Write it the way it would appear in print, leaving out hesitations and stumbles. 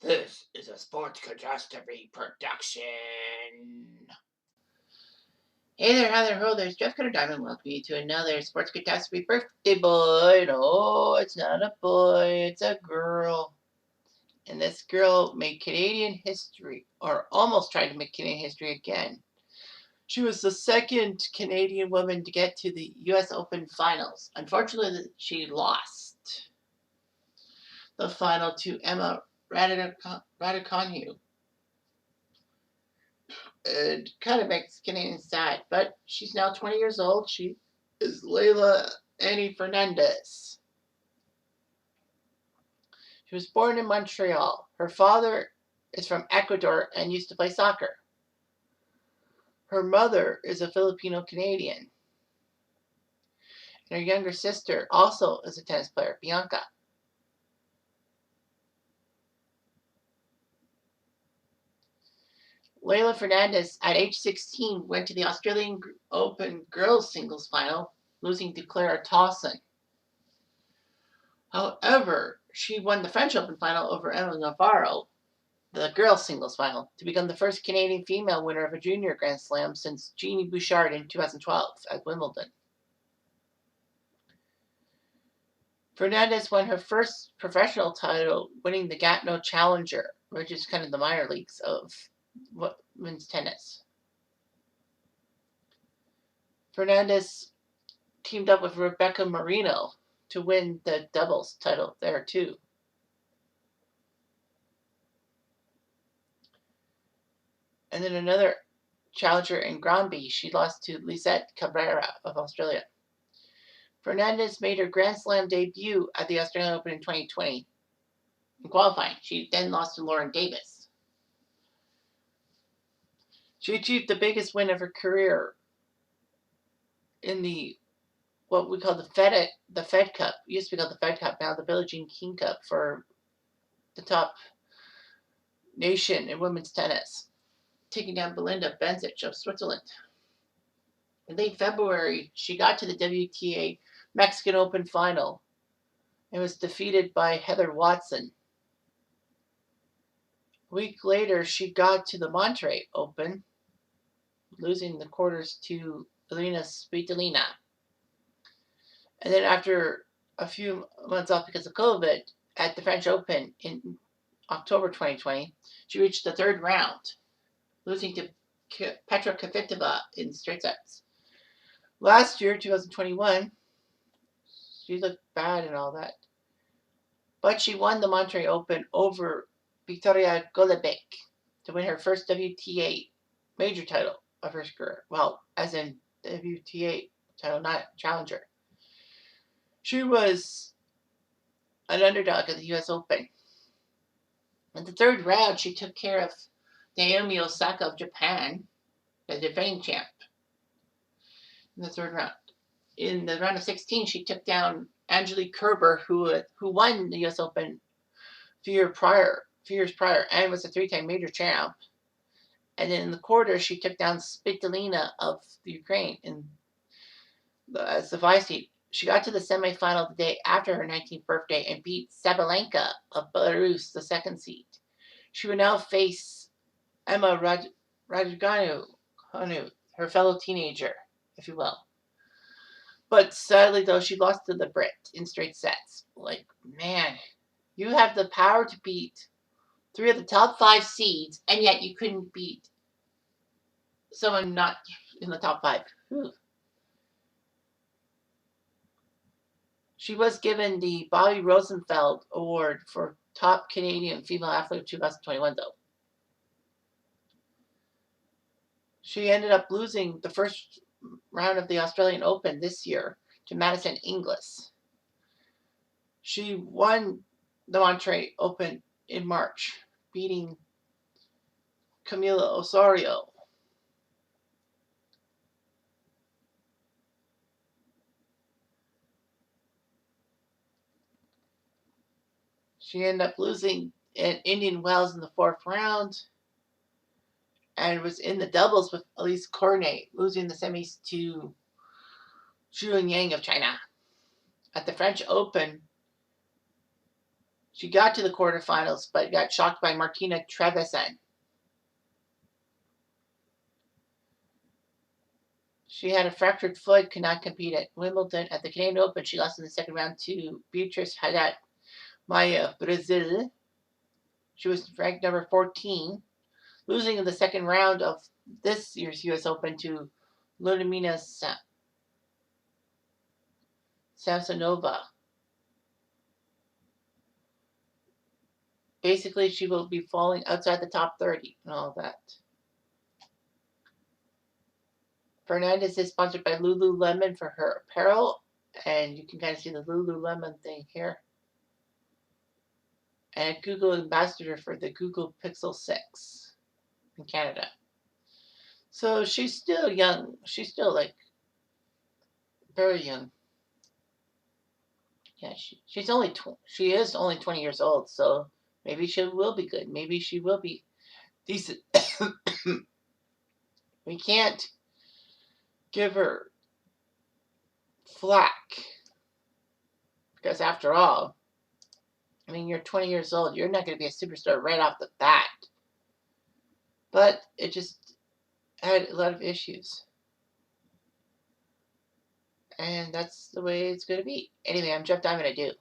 This is a Sports Catastrophe production. Hey there, hi there, ho, there's Jeff Cutter Diamond. Welcome you to another Sports Catastrophe birthday boy. No, it's not a boy, it's a girl. And this girl made Canadian history, or almost tried to make Canadian history again. She was the second Canadian woman to get to the U.S. Open finals. Unfortunately, she lost the final to Emma Raducanu. It kind of makes Canadians sad, but she's now 20 years old. She is Leylah Annie Fernandez. She was born in Montreal. Her father is from Ecuador and used to play soccer. Her mother is a Filipino Canadian. And her younger sister also is a tennis player, Bianca. Leylah Fernandez, at age 16, went to the Australian Open girls singles final, losing to Clara Towson. However, she won the French Open final over Emma Navarro, the girls singles final, to become the first Canadian female winner of a junior Grand Slam since Jeannie Bouchard in 2012 at Wimbledon. Fernandez won her first professional title, winning the Gatineau Challenger, which is kind of the minor leagues of women's tennis. Fernandez teamed up with Rebecca Marino to win the doubles title there too. And then another challenger in Granby, she lost to Lisette Cabrera of Australia. Fernandez made her Grand Slam debut at the Australian Open in 2020. In qualifying, she then lost to Lauren Davis. She achieved the biggest win of her career in the what we call the Fed Cup. It used to be called the Fed Cup, now the Billie Jean King Cup, for the top nation in women's tennis, taking down Belinda Bencic of Switzerland. In late February, she got to the WTA Mexican Open final and was defeated by Heather Watson. A week later, she got to the Monterrey Open, losing the quarters to Elena Svitolina. And then after a few months off because of COVID, at the French Open in October 2020, she reached the third round, losing to Petra Kvitova in straight sets. Last year, 2021, she looked bad and all that, but she won the Monterrey Open over Victoria Golubic to win her first WTA major title of her career. Well, as in WTA title, not challenger. She was an underdog at the U.S. Open. In the third round, she took care of Naomi Osaka of Japan, the defending champ, in the third round. In the round of 16, she took down Angelique Kerber, who won the U.S. Open a few years prior, and was a three-time major champ. And then in the quarters, she took down Svitolina of the Ukraine as the 5 seed. She got to the semifinal the day after her 19th birthday and beat Sabalenka of Belarus, the 2nd seed. She would now face Emma Raducanu, her fellow teenager, if you will. But sadly, though, she lost to the Brit in straight sets. Like, man, you have the power to beat 3 of the top 5 seeds, and yet you couldn't beat someone not in the top 5. Whew. She was given the Bobby Rosenfeld Award for Top Canadian Female Athlete of 2021, though. She ended up losing the first round of the Australian Open this year to Madison Inglis. She won the Monterrey Open in March, beating Camila Osorio. She ended up losing in Indian Wells in the 4th round and was in the doubles with Elise Cornet, losing the semis to Zhu Yang of China. At the French Open, She got to the quarterfinals, but got shocked by Martina Trevisan. She had a fractured foot, could not compete at Wimbledon. At the Canadian Open, she lost in the second round to Beatriz Haddad Maia, Brazil. She was ranked number 14, losing in the second round of this year's U.S. Open to Ludmila Samsonova. Basically, she will be falling outside the top 30 and all that. Fernandez is sponsored by Lululemon for her apparel, and you can kind of see the Lululemon thing here. And a Google ambassador for the Google Pixel 6 in Canada. So she's still young. She's still like very young. Yeah, she is only 20 years old, so maybe she will be good. Maybe she will be decent. We can't give her flack because after all, I mean, you're 20 years old. You're not going to be a superstar right off the bat. But it just had a lot of issues. And that's the way it's going to be. Anyway, I'm Jeff Diamond. I do.